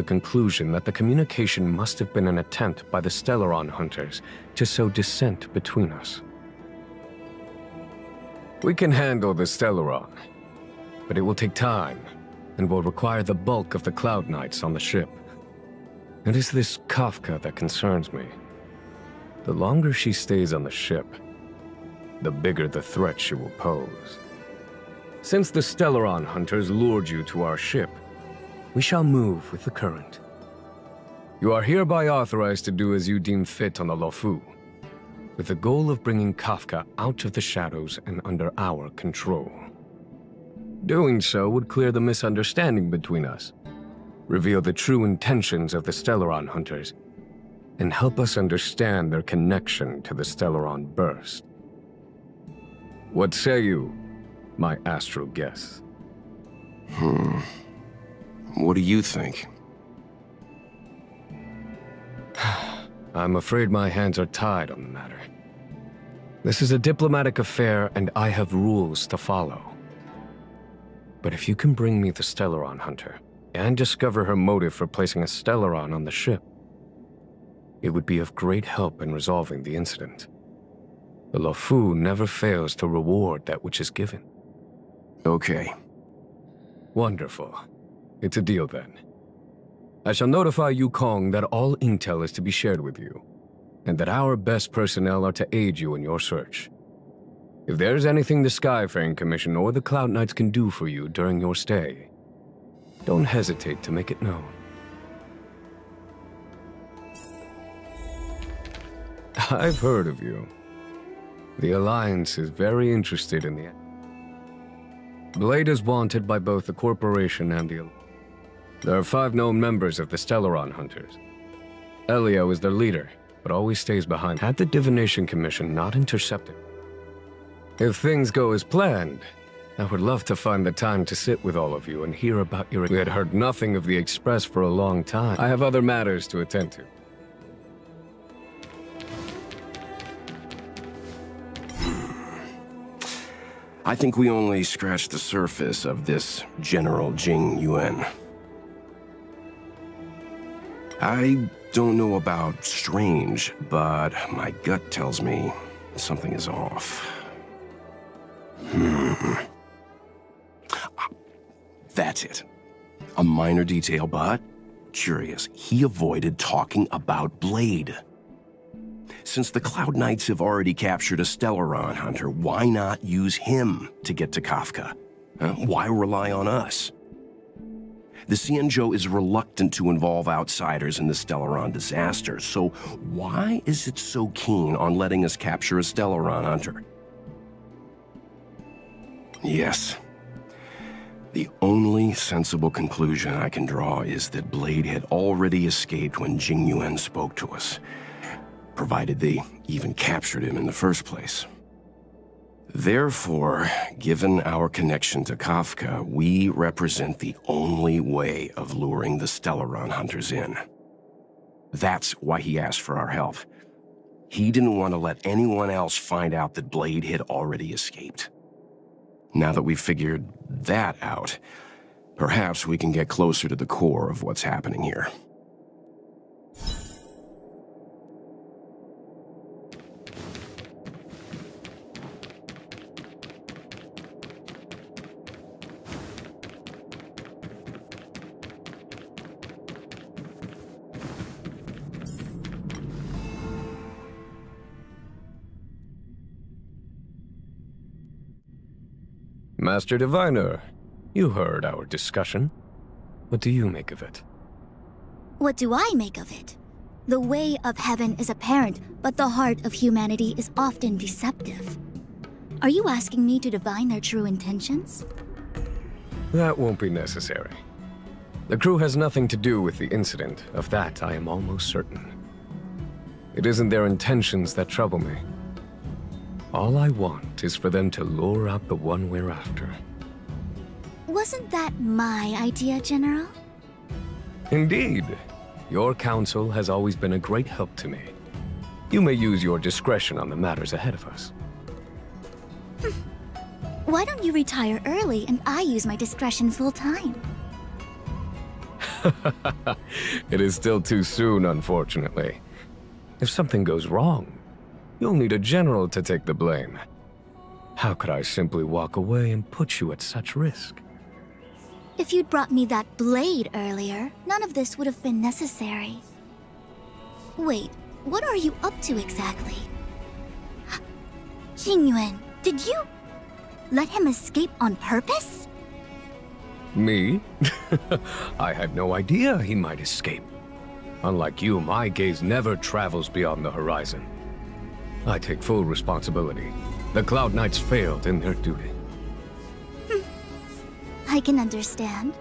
conclusion that the communication must have been an attempt by the Stellaron hunters to sow dissent between us. We can handle the Stellaron, but it will take time and will require the bulk of the Cloud Knights on the ship. It is this Kafka that concerns me. The longer she stays on the ship, the bigger the threat she will pose. Since the Stellaron hunters lured you to our ship, we shall move with the current. You are hereby authorized to do as you deem fit on the Luofu, with the goal of bringing Kafka out of the shadows and under our control. Doing so would clear the misunderstanding between us, reveal the true intentions of the Stellaron hunters, and help us understand their connection to the Stellaron burst. What say you, my astral guests? What do you think? I'm afraid my hands are tied on the matter. This is a diplomatic affair, and I have rules to follow. But if you can bring me the Stellaron hunter, and discover her motive for placing a Stellaron on the ship, it would be of great help in resolving the incident. The Luofu never fails to reward that which is given. Okay. Wonderful. It's a deal then. I shall notify Yukong that all intel is to be shared with you, and that our best personnel are to aid you in your search. If there's anything the Skyfaring Commission or the Cloud Knights can do for you during your stay, don't hesitate to make it known. I've heard of you. The Alliance is very interested in the... Blade is wanted by both the Corporation and the... There are 5 known members of the Stellaron Hunters. Elio is their leader, but always stays behind. Had the Divination Commission not intercepted... If things go as planned, I would love to find the time to sit with all of you and hear about your... We had heard nothing of the Express for a long time. I have other matters to attend to. I think we only scratched the surface of this General Jing Yuan. I don't know about strange, but my gut tells me something is off. That's it. A minor detail, but curious. He avoided talking about Blade. Since the Cloud Knights have already captured a Stellaron hunter, why not use him to get to Kafka? Why rely on us? The Xianzhou is reluctant to involve outsiders in the Stellaron disaster, so why is it so keen on letting us capture a Stellaron hunter? Yes. The only sensible conclusion I can draw is that Blade had already escaped when Jing Yuan spoke to us, provided they even captured him in the first place. Therefore, given our connection to Kafka, we represent the only way of luring the Stellaron hunters in. That's why he asked for our help. He didn't want to let anyone else find out that Blade had already escaped. Now that we've figured that out, perhaps we can get closer to the core of what's happening here. Master Diviner, you heard our discussion. What do you make of it? What do I make of it? The way of heaven is apparent, but the heart of humanity is often deceptive. Are you asking me to divine their true intentions? That won't be necessary. The crew has nothing to do with the incident. Of that, I am almost certain. It isn't their intentions that trouble me. All I want is for them to lure out the one we're after. Wasn't that my idea, General? Indeed. Your counsel has always been a great help to me. You may use your discretion on the matters ahead of us. Why don't you retire early and I use my discretion full time? It is still too soon, unfortunately. If something goes wrong, you'll need a general to take the blame. How could I simply walk away and put you at such risk? If you'd brought me that blade earlier, none of this would have been necessary. Wait, what are you up to exactly? Xingyuan, did you let him escape on purpose? Me? I had no idea he might escape. Unlike you, my gaze never travels beyond the horizon. I take full responsibility. The Cloud Knights failed in their duty. I can understand.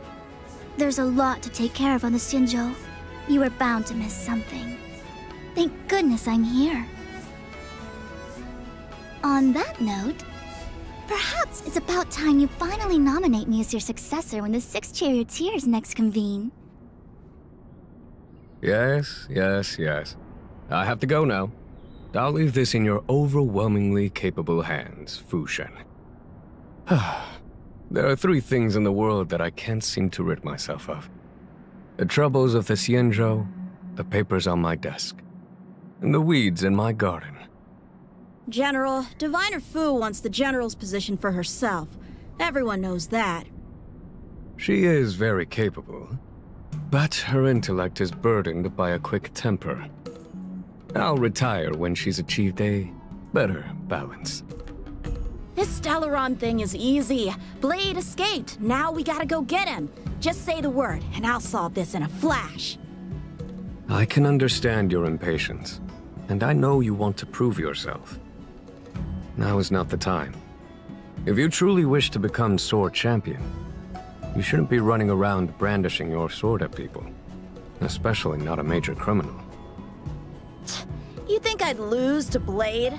There's a lot to take care of on the Xianzhou. You were bound to miss something. Thank goodness I'm here. On that note, perhaps it's about time you finally nominate me as your successor when the 6 charioteers next convene. Yes. I have to go now. I'll leave this in your overwhelmingly capable hands, Fu Shen. There are 3 things in the world that I can't seem to rid myself of. The troubles of the Xianzhou, the papers on my desk, and the weeds in my garden. General, Diviner Fu wants the General's position for herself. Everyone knows that. She is very capable, but her intellect is burdened by a quick temper. I'll retire when she's achieved a better balance. This Stellaron thing is easy. Blade escaped. Now we gotta go get him. Just say the word, and I'll solve this in a flash. I can understand your impatience, and I know you want to prove yourself. Now is not the time. If you truly wish to become sword champion, you shouldn't be running around brandishing your sword at people, especially not a major criminal. You think I'd lose to Blade?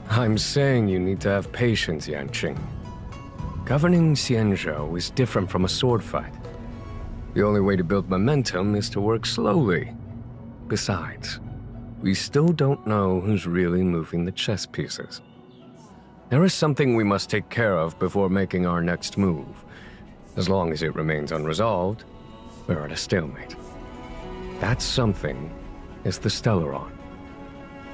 I'm saying you need to have patience, Yanqing. Governing Xianzhou is different from a sword fight. The only way to build momentum is to work slowly. Besides, we still don't know who's really moving the chess pieces. There is something we must take care of before making our next move. As long as it remains unresolved, we're at a stalemate. That something is the Stellaron.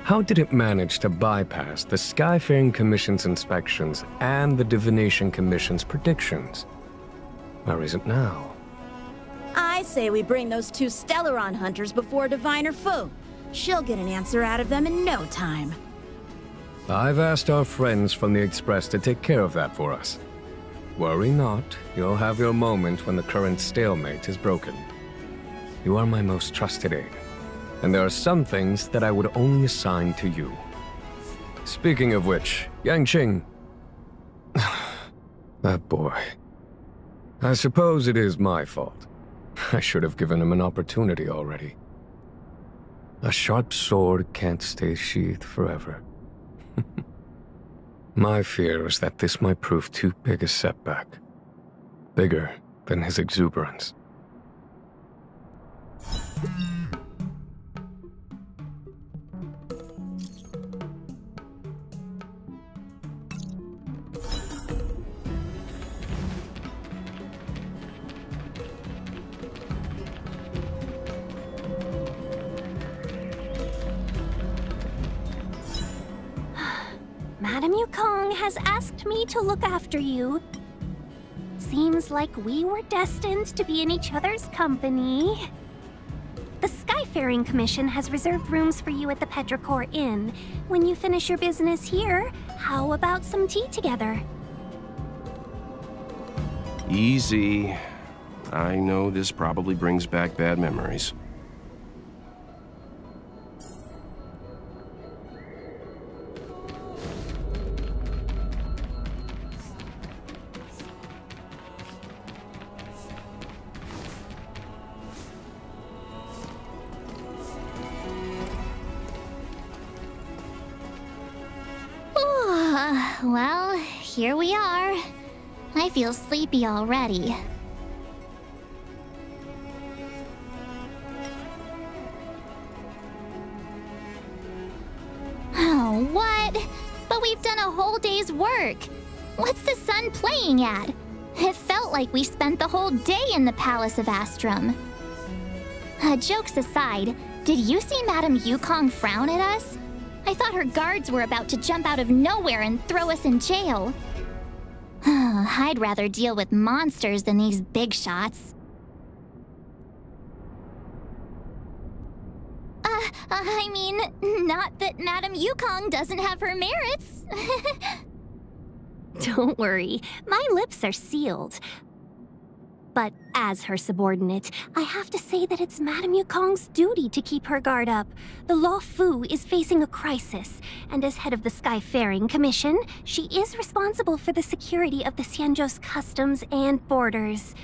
How did it manage to bypass the Skyfaring Commission's inspections and the Divination Commission's predictions? Where is it now? I say we bring those 2 Stellaron hunters before Diviner Fu. She'll get an answer out of them in no time. I've asked our friends from the Express to take care of that for us. Worry not, you'll have your moment when the current stalemate is broken. You are my most trusted aide, and there are some things that I would only assign to you. Speaking of which, Yanqing... that boy. I suppose it is my fault. I should have given him an opportunity already. A sharp sword can't stay sheathed forever. My fear is that this might prove too big a setback. Bigger than his exuberance. Madame Yukong has asked me to look after you. Seems like we were destined to be in each other's company. The Skyfaring Commission has reserved rooms for you at the Petrichor Inn. When you finish your business here, how about some tea together? Easy. I know this probably brings back bad memories. Well, here we are. I feel sleepy already. Oh, what? But we've done a whole day's work. What's the sun playing at? It felt like we spent the whole day in the Palace of Astrum. Jokes aside, did you see Madame Yukong frown at us? I thought her guards were about to jump out of nowhere and throw us in jail. I'd rather deal with monsters than these big shots. I mean, not that Madame Yukong doesn't have her merits. Don't worry, my lips are sealed. But as her subordinate, I have to say that it's Madame Yukong's duty to keep her guard up. The Luofu is facing a crisis, and as head of the Skyfaring Commission, she is responsible for the security of the Xianzhou's customs and borders.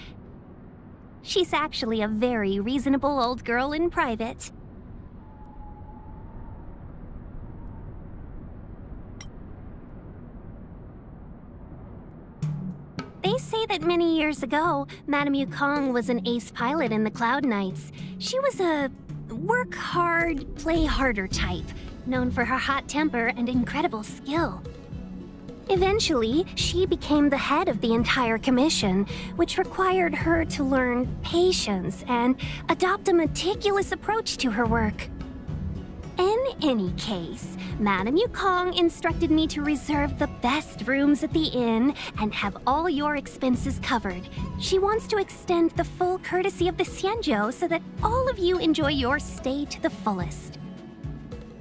She's actually a very reasonable old girl in private. They say that many years ago, Madame Yukong was an ace pilot in the Cloud Knights. She was a work hard, play harder type, known for her hot temper and incredible skill. Eventually, she became the head of the entire commission, which required her to learn patience and adopt a meticulous approach to her work. In any case, Madame Yukong instructed me to reserve the best rooms at the inn and have all your expenses covered. She wants to extend the full courtesy of the Xianzhou so that all of you enjoy your stay to the fullest.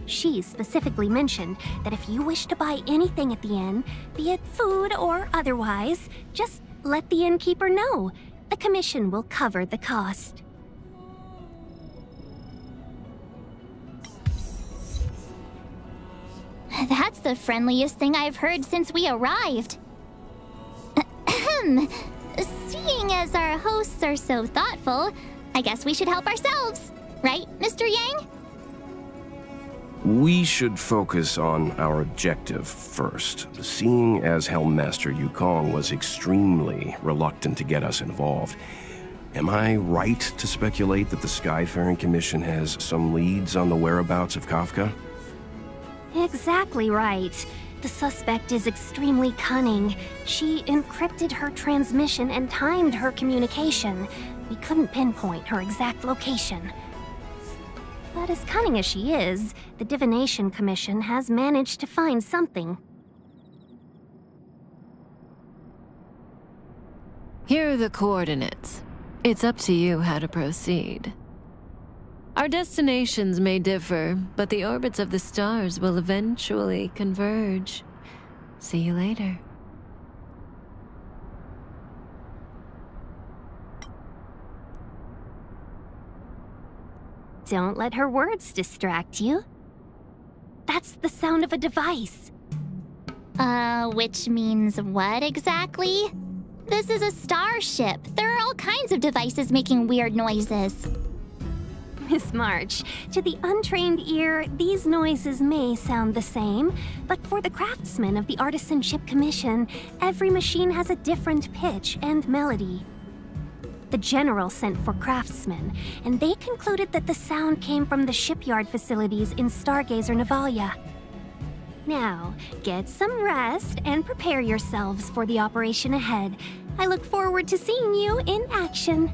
She specifically mentioned that if you wish to buy anything at the inn, be it food or otherwise, just let the innkeeper know. The commission will cover the cost. That's the friendliest thing I've heard since we arrived. Seeing as our hosts are so thoughtful, I guess we should help ourselves. Right, Mr. Yang? We should focus on our objective first. Seeing as Helmmaster Yukong was extremely reluctant to get us involved, am I right to speculate that the Skyfaring Commission has some leads on the whereabouts of Kafka? Exactly right. The suspect is extremely cunning. She encrypted her transmission and timed her communication. We couldn't pinpoint her exact location. But as cunning as she is, the Divination Commission has managed to find something. Here are the coordinates. It's up to you how to proceed. Our destinations may differ, but the orbits of the stars will eventually converge. See you later. Don't let her words distract you. That's the sound of a device. Which means what exactly? This is a starship. There are all kinds of devices making weird noises. Miss March, to the untrained ear, these noises may sound the same, but for the craftsmen of the Artisanship Commission, every machine has a different pitch and melody. The General sent for craftsmen, and they concluded that the sound came from the shipyard facilities in Stargazer Navalia. Now, get some rest and prepare yourselves for the operation ahead. I look forward to seeing you in action.